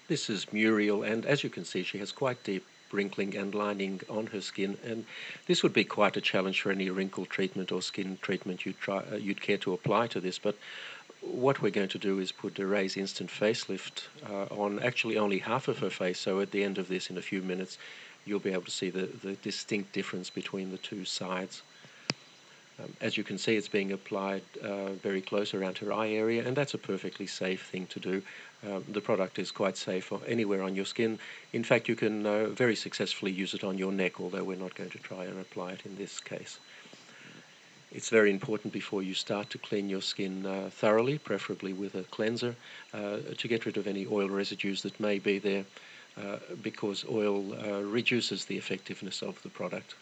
This is Muriel, and as you can see, she has quite deep wrinkling and lining on her skin, and this would be quite a challenge for any wrinkle treatment or skin treatment you'd care to apply to this. But what we're going to do is put a Ray's Instant Facelift on actually only half of her face, so at the end of this, in a few minutes, you'll be able to see the distinct difference between the two sides. As you can see, it's being applied very close around her eye area, and that's a perfectly safe thing to do. The product is quite safe anywhere on your skin. In fact, you can very successfully use it on your neck, although we're not going to try and apply it in this case. It's very important before you start to clean your skin thoroughly, preferably with a cleanser, to get rid of any oil residues that may be there, because oil reduces the effectiveness of the product.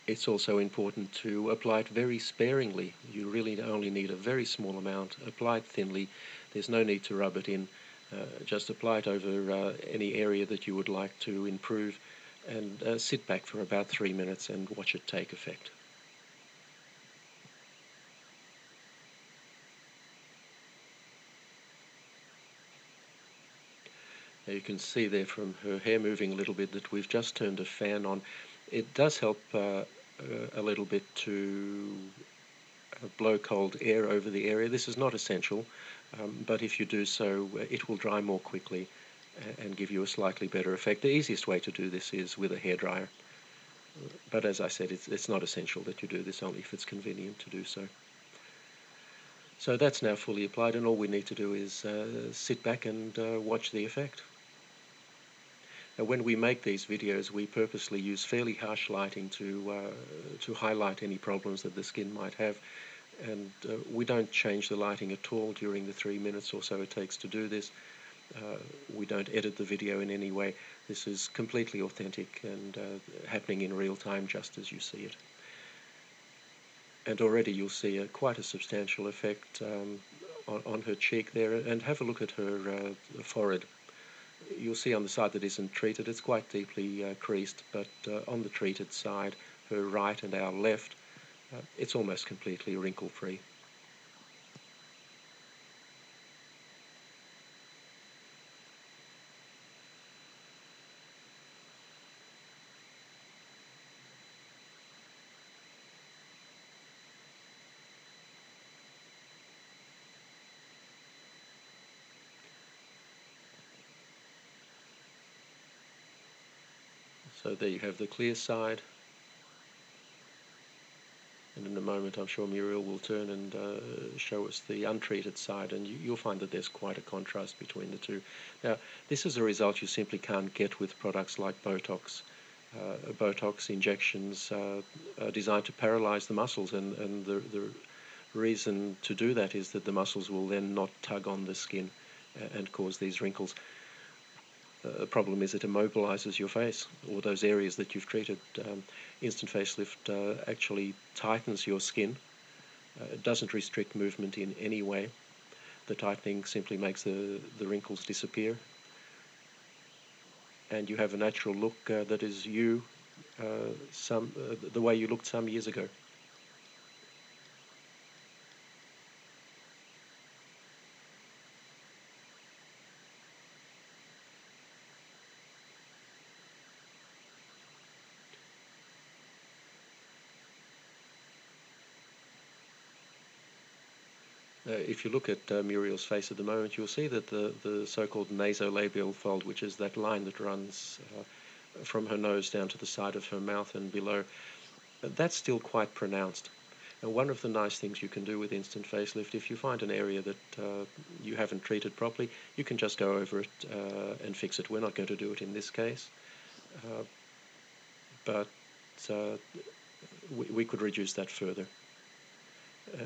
It's also important to apply it very sparingly. You really only need a very small amount. Apply it thinly. There's no need to rub it in. Just apply it over any area that you would like to improve, and sit back for about 3 minutes and watch it take effect. Now you can see there from her hair moving a little bit that we've just turned a fan on. It does help a little bit to blow cold air over the area. This is not essential, but if you do so, it will dry more quickly and give you a slightly better effect. The easiest way to do this is with a hairdryer, but as I said, it's not essential that you do this, only if it's convenient to do so. So that's now fully applied, and all we need to do is sit back and watch the effect. Now, when we make these videos, we purposely use fairly harsh lighting to highlight any problems that the skin might have, and we don't change the lighting at all during the 3 minutes or so it takes to do this. We don't edit the video in any way. This is completely authentic and happening in real time, just as you see it. And already you'll see quite a substantial effect on her cheek there, and have a look at her forehead. You'll see on the side that isn't treated, it's quite deeply creased, but on the treated side, her right and our left, it's almost completely wrinkle-free. So there you have the clear side, and in a moment I'm sure Muriel will turn and show us the untreated side, and you'll find that there's quite a contrast between the two. Now, this is a result you simply can't get with products like Botox. Botox injections are designed to paralyze the muscles, and the reason to do that is that the muscles will then not tug on the skin and cause these wrinkles. The problem is it immobilizes your face, or those areas that you've treated. Instant facelift actually tightens your skin. It doesn't restrict movement in any way. The tightening simply makes the wrinkles disappear, and you have a natural look that is you, the way you looked some years ago. If you look at Muriel's face at the moment, you'll see that the so-called nasolabial fold, which is that line that runs from her nose down to the side of her mouth and below, that's still quite pronounced. And one of the nice things you can do with instant facelift, if you find an area that you haven't treated properly, you can just go over it and fix it. We're not going to do it in this case, but we could reduce that further.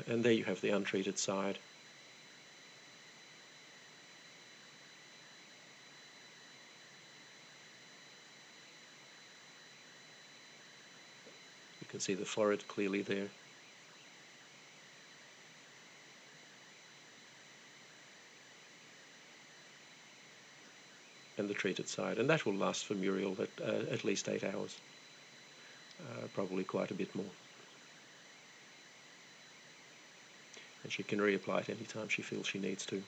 And there you have the untreated side. You can see the forehead clearly there. And the treated side. And that will last for Muriel at least 8 hours. Probably quite a bit more. and she can reapply it anytime she feels she needs to.